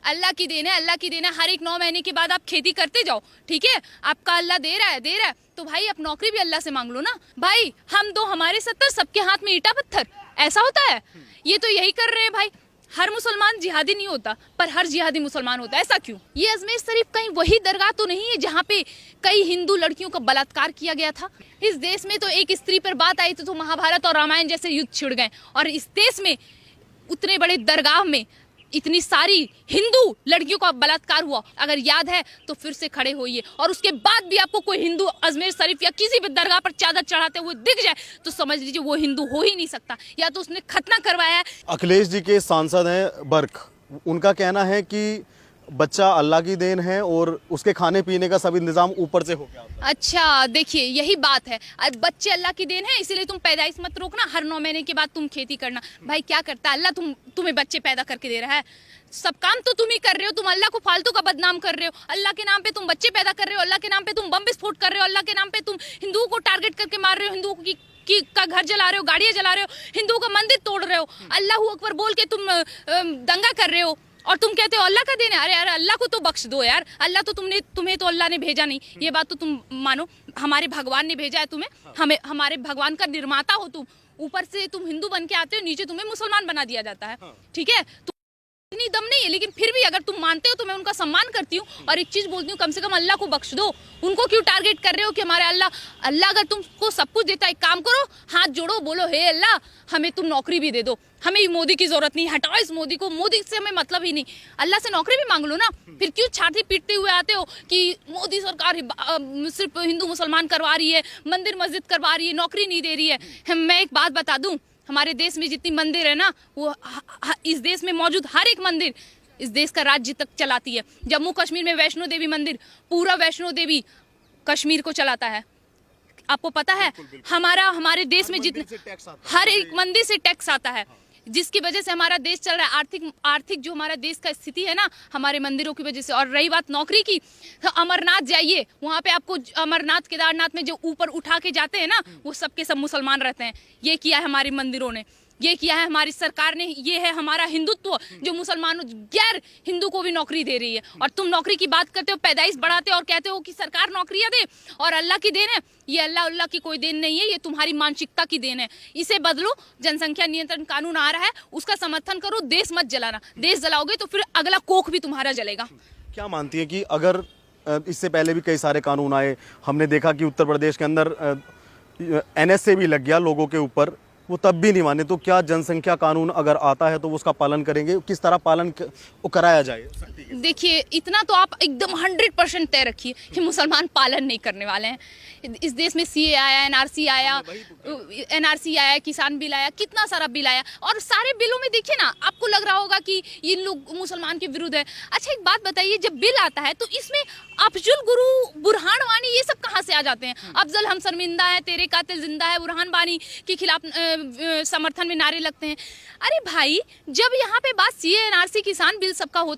अल्लाह की देन है, अल्लाह की देन है। हर एक 9 महीने के बाद आप खेती करते जाओ, ठीक है। आपका अल्लाह दे रहा है तो भाई आप नौकरी भी अल्लाह से मांग लो ना भाई। हम दो हमारे 70, सबके हाथ में ईटा पत्थर, ऐसा होता है? ये तो यही कर रहे हैं भाई। हर मुसलमान जिहादी नहीं होता, पर हर जिहादी मुसलमान होता है, ऐसा क्यों? ये अजमेर शरीफ कहीं वही दरगाह तो नहीं है जहाँ पे कई हिंदू लड़कियों का बलात्कार किया गया था? इस देश में तो एक स्त्री पर बात आई तो महाभारत और रामायण जैसे युद्ध छिड़ गए, और इस देश में उतने बड़े दरगाह में इतनी सारी हिंदू लड़कियों का बलात्कार हुआ। अगर याद है तो फिर से खड़े होइए, और उसके बाद भी आपको कोई हिंदू अजमेर शरीफ या किसी भी दरगाह पर चादर चढ़ाते हुए दिख जाए तो समझ लीजिए वो हिंदू हो ही नहीं सकता, या तो उसने खतना करवाया है। अखिलेश जी के सांसद हैं बर्क, उनका कहना है कि बच्चा अल्लाह की देन है और उसके खाने पीने का सब इंतजाम ऊपर से हो गया। अच्छा देखिए, यही बात है। बच्चे अल्लाह की देन है, इसीलिए तुम पैदाइश मत रोकना, हर 9 महीने के बाद तुम खेती करना। भाई क्या करता है अल्लाह? तुम्हें बच्चे पैदा करके दे रहा है, सब काम तो तुम ही कर रहे हो। तुम अल्लाह को फालतू का बदनाम कर रहे हो। अल्लाह के नाम पे तुम बच्चे पैदा कर रहे हो, अल्लाह के नाम पे तुम बम विस्फोट कर रहे हो, अल्लाह के नाम पे तुम हिंदुओं को टारगेट करके मार रहे हो, हिंदुओं का घर जला रहे हो, गाड़ियां जला रहे हो, हिंदुओं का मंदिर तोड़ रहे हो, अल्लाह अकबर बोल के तुम दंगा कर रहे हो, और तुम कहते हो अल्लाह का देन है। अरे यार अल्लाह को तो बख्श दो यार, अल्लाह तो तुम्हें तो अल्लाह ने भेजा नहीं, ये बात तो तुम मानो। हमारे भगवान ने भेजा है तुम्हें, हमें हमारे भगवान का निर्माता हो तुम। ऊपर से तुम हिंदू बन के आते हो, नीचे तुम्हें मुसलमान बना दिया जाता है, ठीक है। इतनी दम नहीं है, लेकिन फिर भी अगर तुम मानते हो तो मैं उनका सम्मान करती हूँ। और एक चीज बोलती हूँ, कम से कम अल्लाह को बख्श दो। उनको क्यों टारगेट कर रहे हो कि हमारे अल्लाह अगर तुमको सब कुछ देता है, एक काम करो, हाथ जोड़ो, बोलो हे अल्लाह हमें तुम नौकरी भी दे दो, हमें मोदी की जरूरत नहीं, हटाओ इस मोदी को, मोदी से हमें मतलब ही नहीं, अल्लाह से नौकरी भी मांग लो ना। फिर क्यों छाती पीटते हुए आते हो कि मोदी सरकार सिर्फ हिंदू मुसलमान करवा रही है, मंदिर मस्जिद करवा रही है, नौकरी नहीं दे रही है। मैं एक बात बता दूं, हमारे देश में जितनी मंदिर है ना, वो इस देश में मौजूद हर एक मंदिर इस देश का राज्य तक चलाती है। जम्मू कश्मीर में वैष्णो देवी मंदिर, पूरा वैष्णो देवी कश्मीर को चलाता है। आपको पता है हमारे देश में जितने हर एक मंदिर से टैक्स आता है, जिसकी वजह से हमारा देश चल रहा है। आर्थिक जो हमारा देश का स्थिति है ना, हमारे मंदिरों की वजह से। और रही बात नौकरी की, तो अमरनाथ जाइए, वहाँ पे आपको अमरनाथ केदारनाथ में जो ऊपर उठा के जाते हैं ना, वो सबके सब मुसलमान रहते हैं। ये किया है हमारे मंदिरों ने, ये किया है हमारी सरकार ने। ये है हमारा हिंदुत्व, जो मुसलमानों गैर हिंदू को भी नौकरी दे रही है। और तुम नौकरी की बात करते हो, पैदाइश बढ़ाते हो और कहते हो कि सरकार नौकरियां दे और अल्लाह की देन है। ये अल्लाह की कोई देन नहीं है, ये तुम्हारी मानसिकता की देन है। इसे बदलो। जनसंख्या नियंत्रण कानून आ रहा है, उसका समर्थन करो। देश मत जलाना, देश जलाओगे तो फिर अगला कोख भी तुम्हारा जलेगा। क्या मानती है कि अगर इससे पहले भी कई सारे कानून आए, हमने देखा कि उत्तर प्रदेश के अंदर NSA भी लग गया लोगों के ऊपर, वो तब भी नहीं माने, तो क्या जनसंख्या कानून अगर आता है तो वो उसका पालन करेंगे? किस तरह पालन कराया जाए? देखिए, इतना तो आप एकदम 100% तय रखिए कि मुसलमान पालन नहीं करने वाले हैं। इस देश में CA आया, NRC आया, किसान बिल आया, कितना सारा बिल आया, और सारे बिलों में देखिए ना, आपको लग रहा होगा कि ये लोग मुसलमान के विरुद्ध है। अच्छा एक बात बताइए, जब बिल आता है तो इसमें अफजल गुरु, बुरहान वानी, ये सब कहाँ से आ जाते हैं? अफजल हम शर्मिंदा है, तेरे कातिल जिंदा है, बुरहान वानी के खिलाफ समर्थन में नारे लगते हैं। अरे भाई, जब यहाँ पे बात CA, NRC, किसान बिल सबका होता